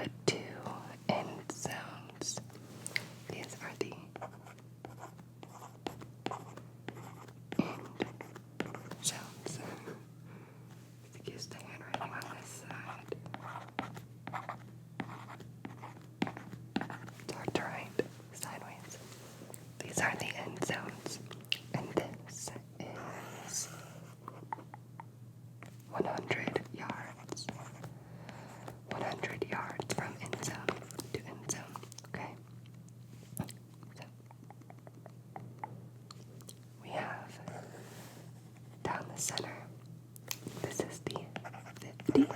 put 2 end zones. These are the end zones. Excuse the handwriting on this side. It's hard to write sideways. These are the end zones, and this is 100 yards. 100 yards from end zone to end zone, okay? So, we have down the center, this is the 50.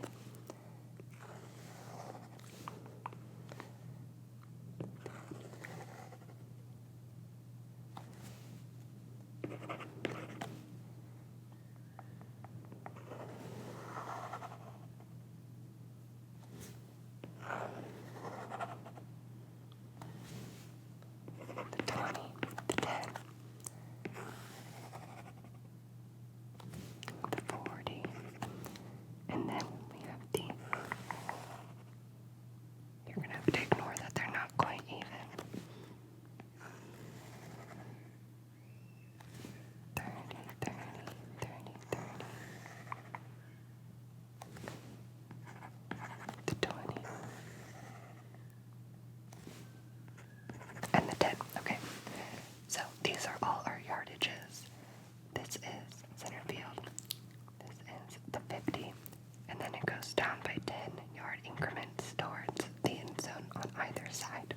The 20, the 10, the 40, and then we have the, you're going to have to ignore that they're not quite even. 30, 30, 30, 30. The 20. And the 10. Okay. So these are all our yardages. This is center field. This is the 50. And then it goes down by 10-yard increments towards the end zone on either side.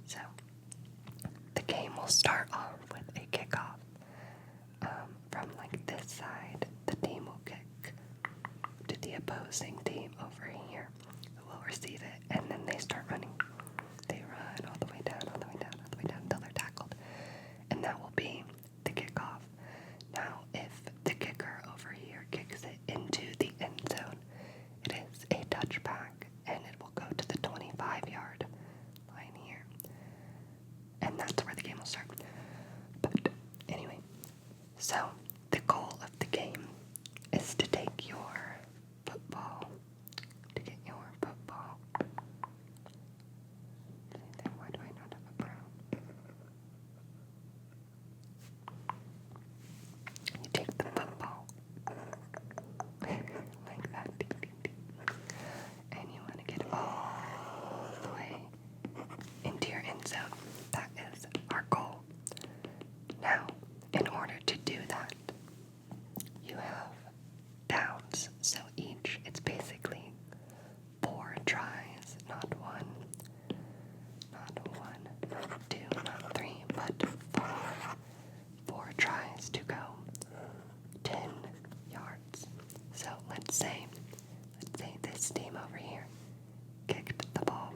So the game will start off with a kickoff. From like this side, the team will kick to the opposing team over here, who will receive it, and then they start running. They run all the way down, all the way down, all the way down until they're tackled, and that will be the kickoff. Now, if the kicker over here kicks it into the end zone, it is a touchback, and it will go to the 25-yard line here, and that's where the game will start. But anyway, so the goal of the game is to take your football, to get your football. Why do I not have a brown? You take the football like that, and you want to get all the way into your end zone. That is our goal. Now, in order to do that, you have downs. So each, it's basically 4 tries, not 1, not 2, not 3, but 4. 4 tries to go 10 yards. So let's say this team over here kicked the ball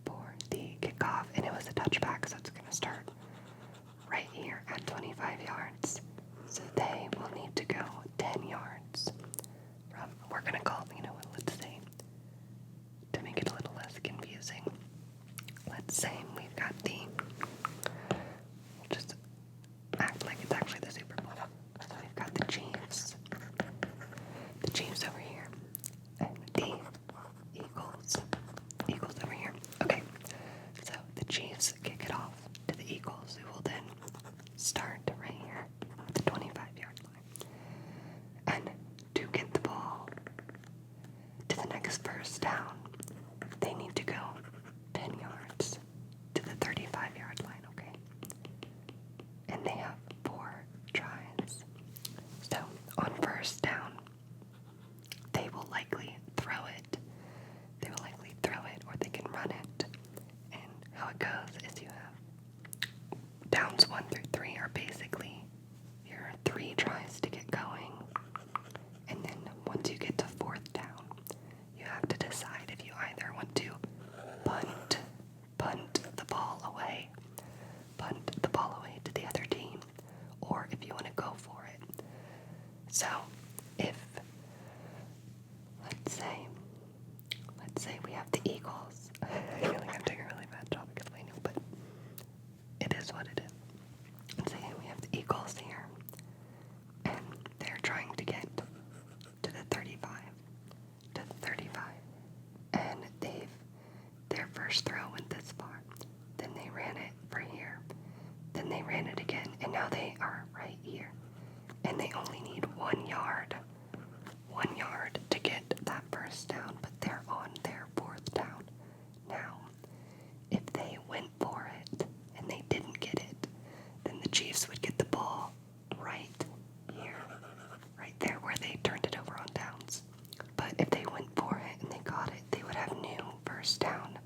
for the kickoff, and it was a touchback, so it's going to start right here at 25 yards. So they will need to go 10 yards from, we're going to call, let's say, to make it a little less confusing, let's say we've got we'll just act like it's actually the Super Bowl. So we've got the Chiefs over here, and the Eagles over here. Okay, so the Chiefs kick it off to the Eagles, who will then start right here at the 25-yard line. And to get the ball to the next first down, they need to go 10 yards to the 35-yard line, okay? And they have 4 tries. So on first down, they will likely throw it. Or they can run it. And how it goes is you have downs 1 through 3 are basically your 3 tries to get going. And then once you get to 4th down, you have to decide if you either want to punt the ball away to the other team, or if you want to go for it. So if let's say we have the Eagles. I feel like I'm doing a really bad job explaining, but it is what it is. Let's say we have the Eagles here, and they're trying to get to the 35, and they've first throw went this far. Then they ran it for here. Then they ran it again, and now they are right here. And they only need 1 yard. 1 yard to get that first down, but they're on their 4th down. Now, if they went for it and they didn't get it, then the Chiefs would get the ball right here, right there where they turned it over on downs. But if they went for it and they got it, they would have new first down.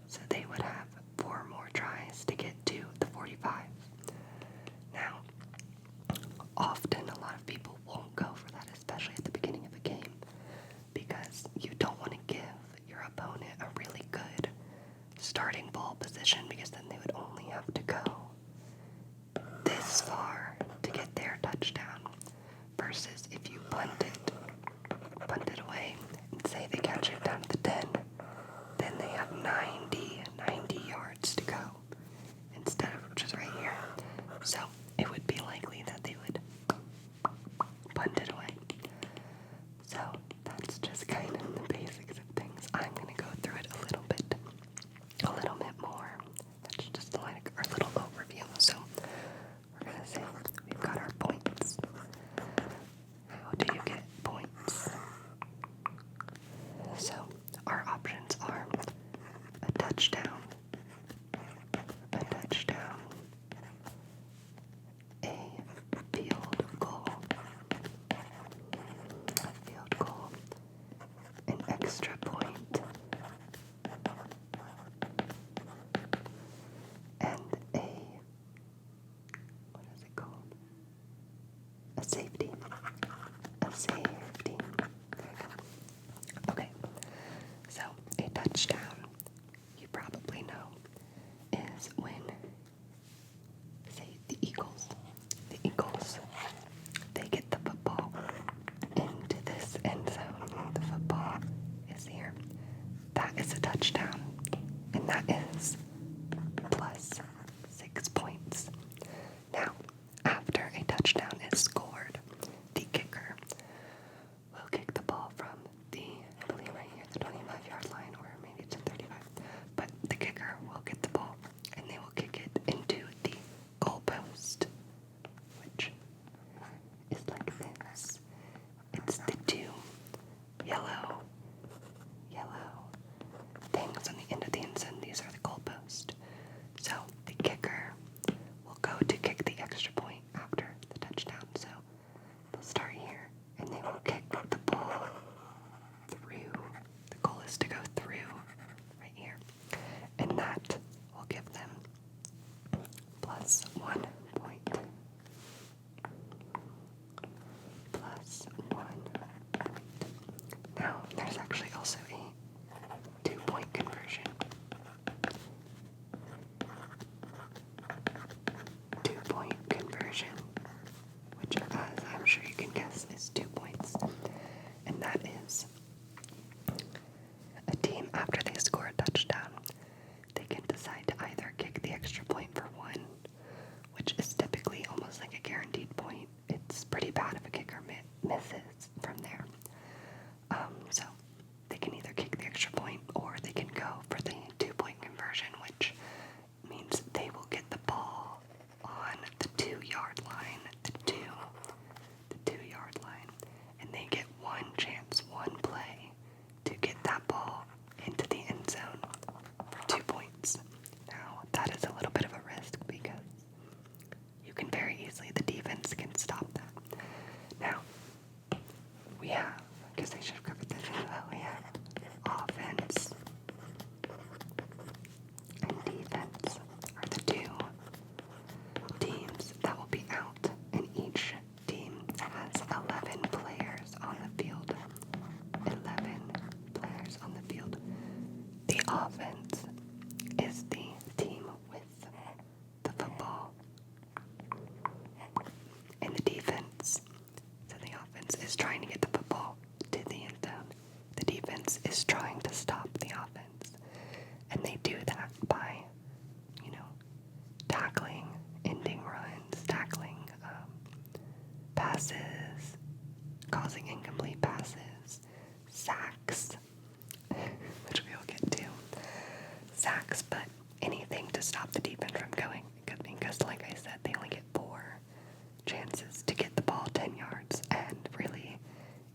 So they would have 4 more tries to get to the 45. Now, often a lot of people won't go for that, especially at the beginning of a game, because you don't want to give your opponent a really good starting ball position, because then they would only have to go this far to get their touchdown, versus if you punt it away, and say they catch it down to the 10, then they have 90 yards to go, instead of just right here. So it would be likely that they would punt it away. So that's just kind of the basics of things. I'm going to go through it a little bit more. That's just like our little overview. So we're going to say we've got our points. How do you get points? So our options are a touchdown, a field goal, an extra point, and what is it called? A safety. There you go. Okay, so a touchdown, you probably know, is when, say, the Eagles, they get the football into this end zone. The football is here. That is a touchdown, and that is plus 6 points. Now, after a touchdown is scored, the kicker will kick the ball from I believe right here, the 25-yard line, or maybe it's a 35. But the kicker will get the ball, and they will kick it into the goalpost, which is like this. It's the 2 yellow things on the end of the end zone. These are the goalpost. So the kicker will go to kick the extra point after the touchdown. So they'll start here, and they will kick the ball through. The goal is to go through right here, and that will give them plus 1 point. Plus 1 point. Now, there's actually also a 2-point conversion. 2-point conversion, which, as I'm sure you can guess, is 2 points. And that is a team, after they score a touchdown, they can decide to either kick the extra point for 1, which is typically almost like a guaranteed point. It's pretty bad if a kicker misses from there. So they can either kick the extra point, or they can go for the 2-point conversion, which means they will get the ball on the 2-yard line, the 2-yard line, and they get 1 chance, 1 play to get that ball into the end zone for 2 points. Now, that is a little bit of a risk, because you can very easily, the defense can stop that. Now, we have, I guess I should have covered this as well, we have offense and defense are the 2 teams that will be out, and each team has 11 players on the field. 11 players on the field. The offense is the team with the football, and the defense, so the offense is trying to get the football to the end zone. The defense is trying to stop the offense, and they do that by, tackling, ending runs, tackling passes, causing incomplete passes, sacks, which we will get to. sacks, but anything to stop the defense from going. Because, like I said, they only get 4 chances to get the ball 10 yards, and really,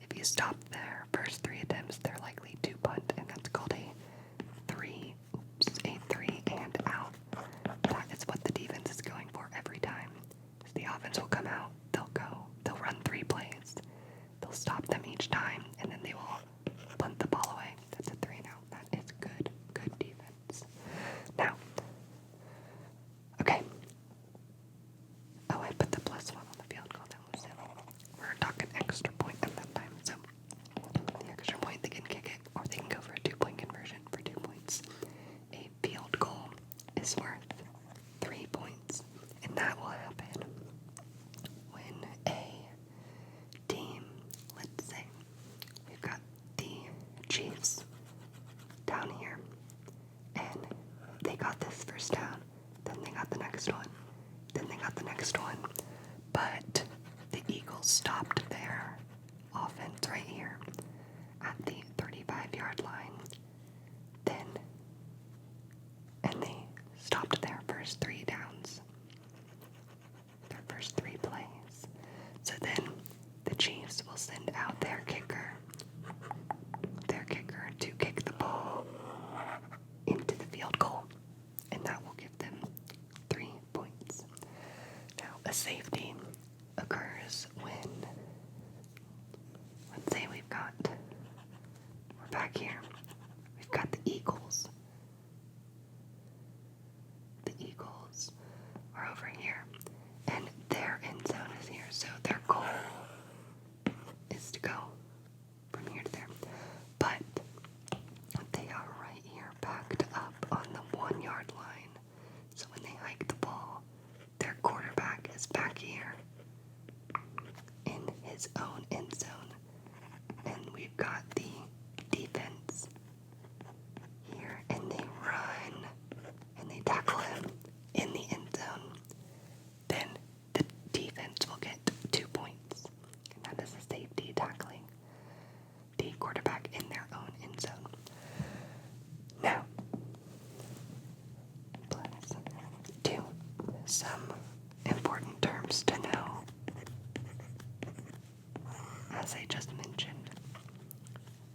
if you stop their first 3 attempts, they're likely to punt, and that's called a 3 and out. That is what the defense is going for every time. The offense will come out, they'll run 3 plays, they'll stop them each time, and then they will punt the ball away. That's a 3 and out. That is good defense. Now, okay. Oh, I put the +1 on the field goal. That was it. We're talking extra point at that time. So, the extra point, they can kick it, or they can go for a 2-point conversion for 2 points. A field goal is worth 3 points, and that will happen when a team, let's say, we've got the Chiefs down here, and they got this first down, then they got the next one, then they got the next one, but the Eagles stopped their offense right here at the 35-yard line, and they stopped their first 3 downs, their first 3 plays. So then the Chiefs will send out their kicker to kick the ball into the field goal, and that will give them 3 points. Now, a safety occurs when, let's say we're back here, we've got the Eagles. The Eagles are over here, and their end zone is here, so their goal is to go from here to there. But they are right here, backed up on the 1-yard line. So when they hike the ball, their quarterback is back here in his own end zone. And we've got the defense here, and they run, and they tackle him in the end zone. Then the defense will get 2 points. And that is a safety tackling the quarterback in their own end zone. Now, let's do some important terms to know. As I just mentioned,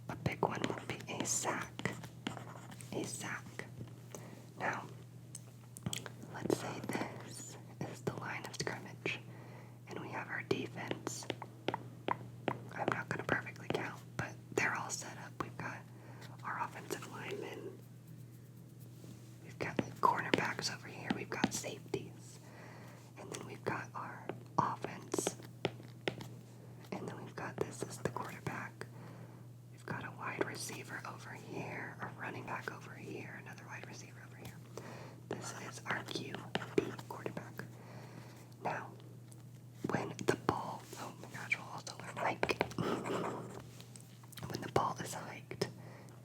a big one will be a sack. A sack. Now, let's say this is the line of scrimmage, and we have our defense. I'm not going to perfectly count, but they're all set up. We've got our offensive linemen. We've got cornerbacks over here. We've got safeties. And then we've got our offense. And then we've got this is the quarterback. We've got a wide receiver over here, a running back over here, another wide receiver over here. This is our QB quarterback. Now, when the ball, oh my gosh, we'll also learn hike. When the ball is hiked,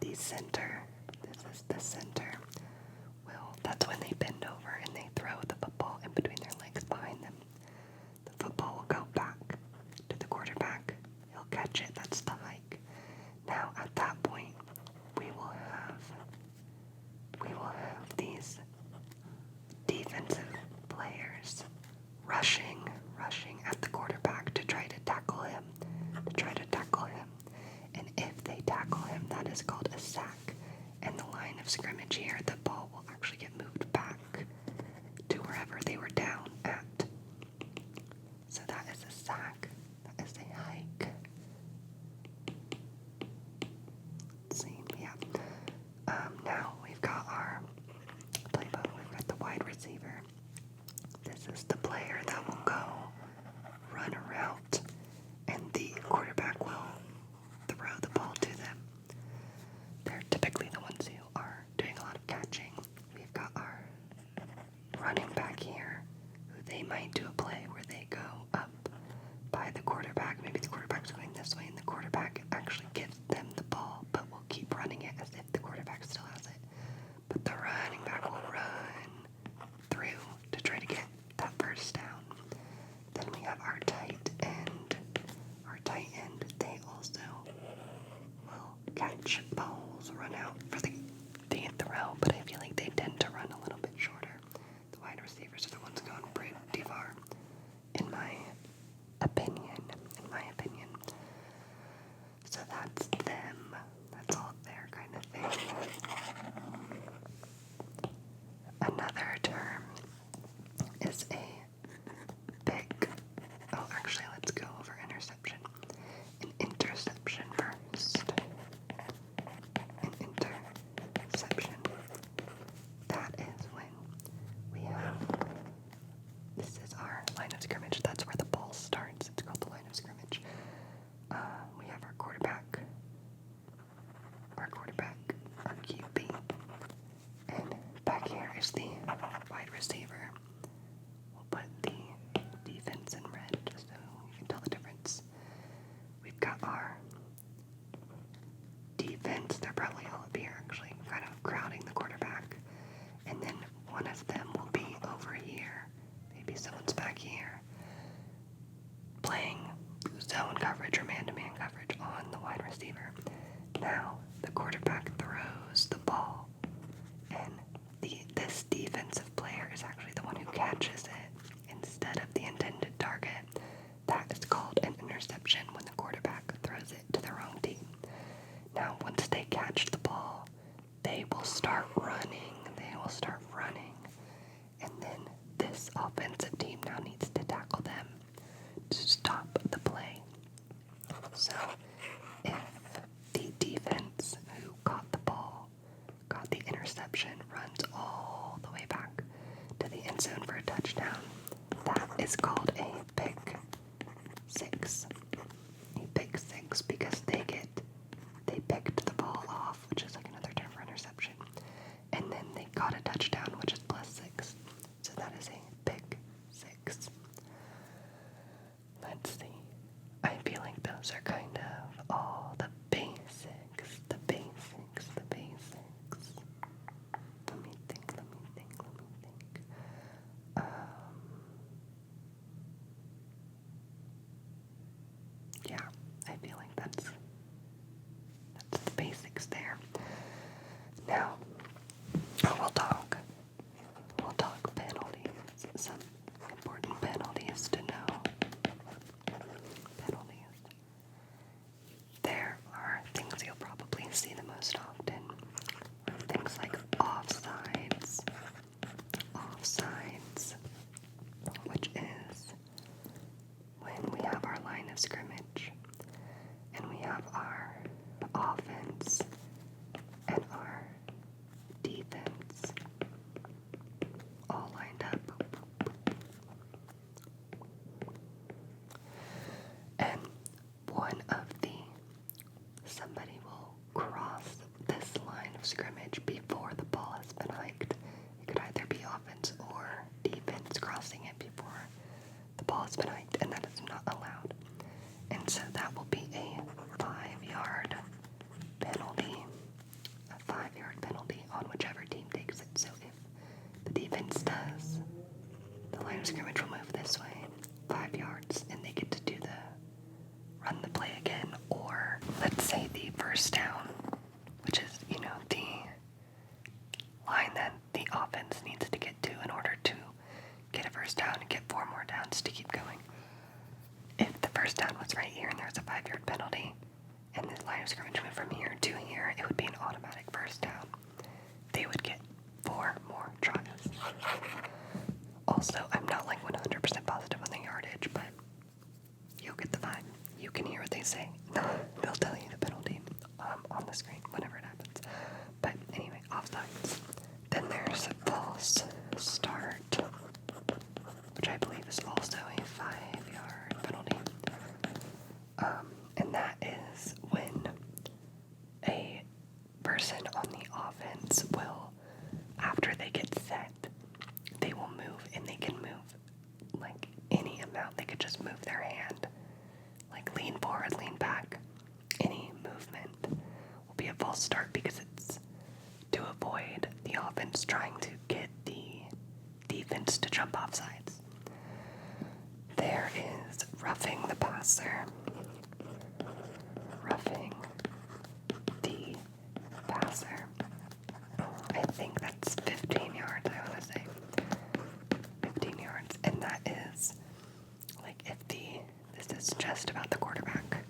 the center, this is the center, that's when they bend over and they throw the football in between their legs behind them. The football will go back to the quarterback. He'll catch it. That's the hike. Now, at that point, we will have these defensive players rushing at the quarterback to try to tackle him. And if they tackle him, that is called a sack. And the line of scrimmage here, the ball will actually get moved back to wherever they were down at. So that is a sack. That is a hike. Let's see, yeah. Now we've got our playbook. We've got the wide receiver. This is the player that will go run a route, and the quarterback will throw the ball to them. They're typically the ones who are doing a lot of catching. We've got our running back here, who they might do a play where they go up by the quarterback. Maybe the quarterback's going this way, and the quarterback actually gives them the ball, but will keep running it as if the quarterback still has it. But the running back will run through to try to get that first down. Then we have our tight end. Our tight end, they also will catch balls, run out for the row, but I feel like they tend to run a little bit shorter. The wide receivers are the ones going pretty far, in my opinion. So that's them. That's all their kind of thing. Another term is a pick. Oh, actually, let's go over interception. An interception first. An interception. That is when we have, this is our line of scrimmage. That's where the ball starts. It's called the line of scrimmage. We have our quarterback, our QB, and back here is the wide receiver. We'll put the defense in red just so you can tell the difference. We've got our defense. They're probably all up here, actually, kind of crowding the quarterback. And then one of them will be over here. Maybe someone's back here playing zone coverage or man-to-man coverage on the wide receiver. Now, the quarterback throws the ball, and this defensive player is actually the one who catches it instead of the intended target. That is called an interception when the quarterback throws it to the wrong team. Now, once they catch the ball, they will start running. And then this offensive team now needs to tackle them to stop the play. So, if the defense who caught the ball, got the interception, runs all the way back to the end zone for a touchdown, that is called a pick six. A pick six because they picked the ball off, which is like another term for interception, and then they got a touchdown, which is +6. So that is a pick six. Let's see. I feel like those are kind of all the basics. Let me think. Yeah, I feel like that's the basics there. Now, we'll talk penalties. Some important penalties to know. There are things you'll probably see the most often. Things like offsides, which is when we have our line of scrimmage and we have our offense and our defense all lined up. And somebody will cross this line of scrimmage before the ball has been hiked. It could either be offense or defense crossing it before the ball has been hiked, and that is not allowed. And so that will be a 5-yard penalty. A 5-yard penalty on whichever team takes it. So if the defense does, the line of scrimmage will move this way 5 yards, and they get to run the play again, or let's say the first down, which is, the line that the offense needs to get to in order to get a first down and get 4 more downs to keep going. If the first down was right here and there's a 5-yard penalty, and the line of scrimmage moved from here to here, it would be an automatic first down. They would get 4 more tries. Also, I'm not like 100% positive on the yardage, but you'll get the vibe. You can hear what they say. They'll tell you the penalty on the screen whenever it happens. But anyway, offsides. Then there's a false start, which I believe is also a 5-yard penalty. And that is when a person on the offense will, after they get set, they will move, and they can move like any amount. They could just move their hand, like lean forward, lean back. Any movement will be a false start because it's to avoid the offense trying to get the defense to jump off sides. There is roughing the passer. I think that's 15 yards, I want to say. 15 yards. And that is, like, this is just about the quarterback.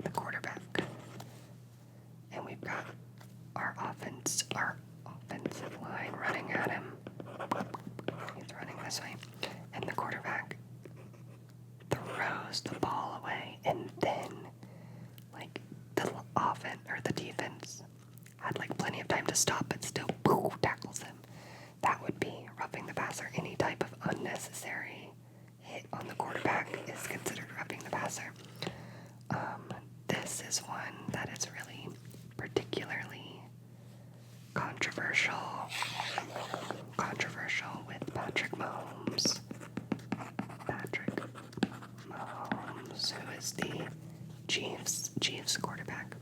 The quarterback. And we've got our offensive line running at him. He's running this way. And the quarterback throws the ball away, and then, like, the defense had, like, plenty of time to stop, but still, tackles him. That would be roughing the passer. Any type of unnecessary hit on the quarterback is considered roughing the passer. This is one that is really particularly controversial with Patrick Mahomes. Who is the Chiefs quarterback.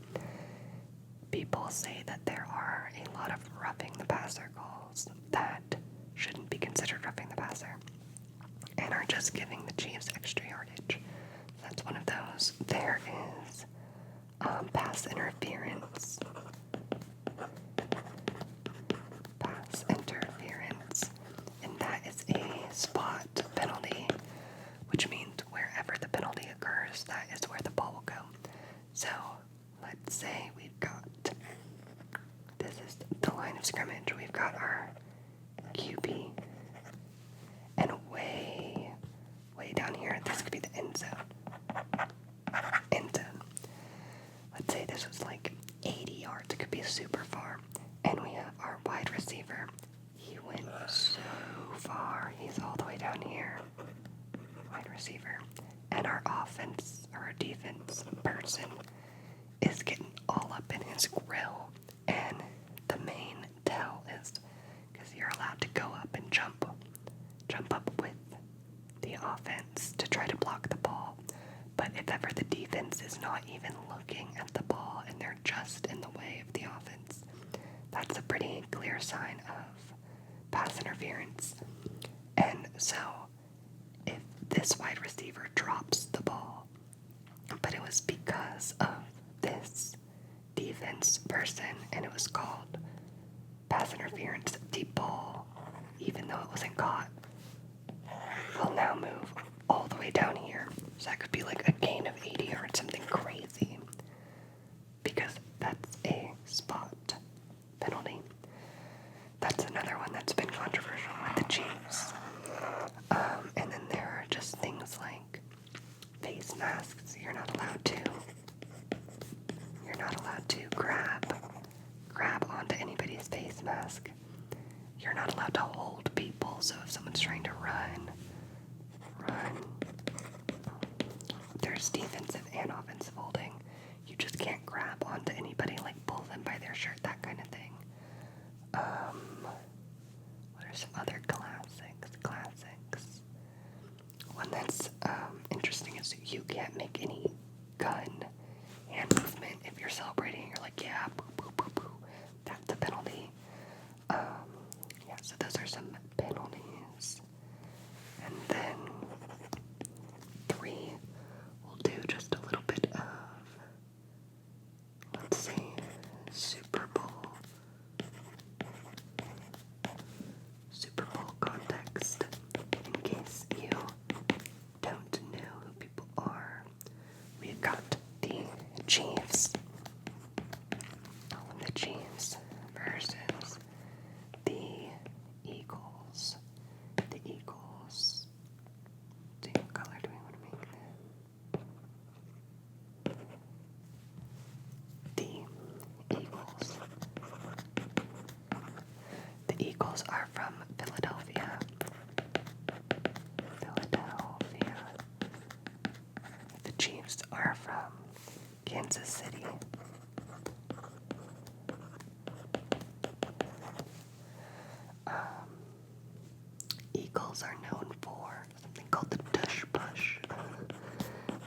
People say that there are a lot of roughing the passer calls that shouldn't be considered roughing the passer and are just giving the Chiefs extra yardage. That's one of those. There is pass interference. And that is a spot penalty, which means wherever the penalty occurs, that is where the ball will go. So, let's say this is the line of scrimmage. We've got our QB, and way down here, this could be the end zone. Let's say this was like 80 yards. It could be super far. And we have our wide receiver. He went so far. He's all the way down here. Wide receiver. And our offense, or our defense person, is getting all up in his grill. And the main tell is, because you're allowed to go up and jump up with the offense to try to block the ball. But if ever the defense is not even looking at the ball and they're just in the way of the offense, that's a pretty clear sign of pass interference. And so, if this wide receiver drops the ball, but it was because of this defense person, and it was called pass interference, the ball, even though it wasn't caught, will now move all the way down here. So that could be like a gain of 80 yards, something crazy, because that's a spot penalty. That's another one that's been controversial with the Chiefs. And then there are just things like face masks. You're not allowed to grab onto anybody's face mask. You're not allowed to hold people. So if someone's trying to run. There's defensive and offensive holding. You just can't grab onto anybody, like pull them by their shirt, that kind of thing. What are some other classics? One that's interesting is you can't make any gun hand movement if you're celebrating. You're like, yeah, boo, boo, boo, boo. That's a penalty. Yeah, so those are some penalties. And then 3, we'll do just a little bit of, let's see, Super Bowl context, in case you don't know who people are. We've got the Chiefs versus the Eagles. The Eagles. What color do we want to make that? The Eagles. The Eagles are from Philadelphia. The Chiefs are from Kansas City. Eagles are known for something called the tush push.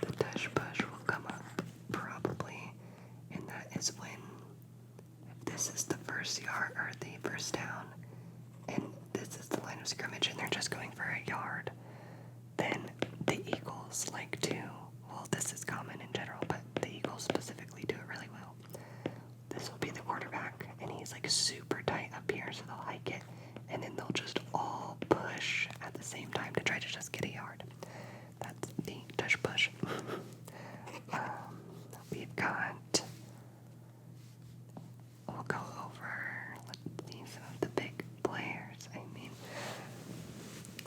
The tush push will come up probably, and that is when, if this is the first yard or the first down, and this is the line of scrimmage, and they're just going for a yard, then the Eagles like to, well, this is common in general, but the Eagles specifically do it really well. This will be the quarterback, and he's like super tight up so they'll hike it, and then they'll just all push at the same time to try to just get a yard. That's the tush push. We've got, we'll go over, let's see, some of the big players.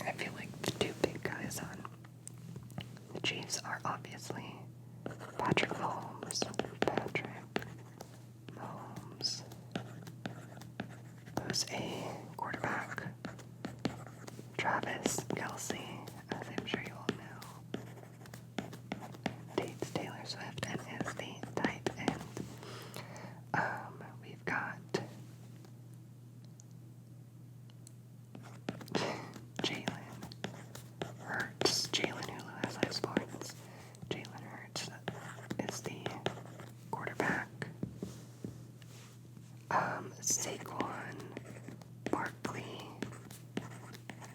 I feel like the two big guys on the Chiefs are obviously Patrick Mahomes, who's a quarterback, Travis Kelce, as I'm sure you all know, dates Taylor Swift and is the tight end. We've got Jalen Hurts, Jalen Hulu has live sports. Jalen Hurts is the quarterback. Saquon Barkley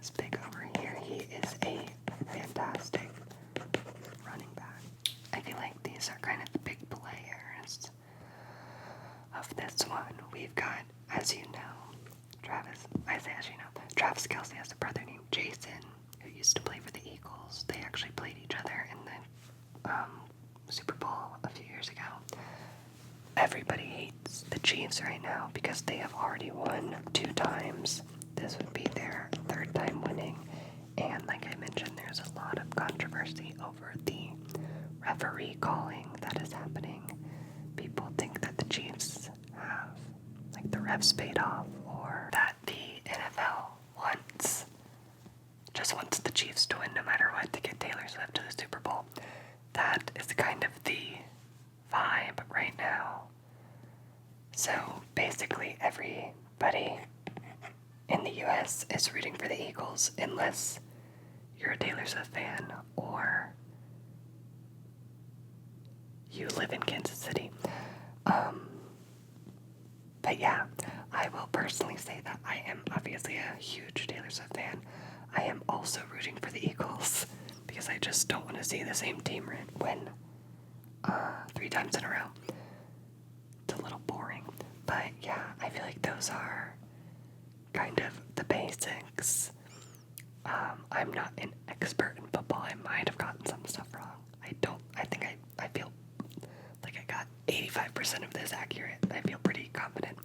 is big over here. He is a fantastic running back. I feel like these are kind of the big players of this one. We've got, as you know, Travis Kelce has a brother named Jason who used to play for the Eagles. They actually played each other in the Super Bowl a few years ago. Everybody hates the Chiefs right now because they have already won 2 times. This would be their 3rd time winning. And like I mentioned, there's a lot of controversy over the referee calling that is happening. People think that the Chiefs have, like, the refs paid off, or that the NFL just wants the Chiefs to win no matter what to get Taylor Swift to the Super Bowl. That is kind of the vibe right now. So basically everybody in the US is rooting for the Eagles unless you're a Taylor Swift fan or you live in Kansas City. But yeah, I will personally say that I am obviously a huge Taylor Swift fan. I am also rooting for the Eagles because I just don't want to see the same team win 3 times in a row. It's a little boring. But yeah, I feel like those are kind of the basics. I'm not an expert in football. I might have gotten some stuff wrong. I feel like I got 85% of this accurate. I feel pretty confident.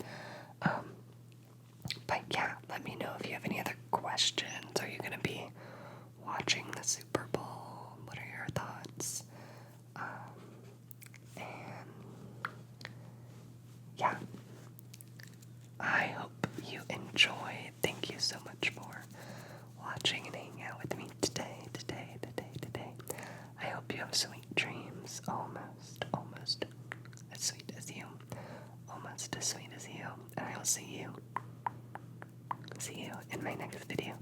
But yeah, let me know if you have any other questions. Are you going to be watching the Super Bowl? What are your thoughts? And yeah, I hope you enjoy. Thank you so much for watching and hanging out with me today. I hope you have sweet dreams, almost as sweet as you. Almost as sweet as you. And I will see you in my next video.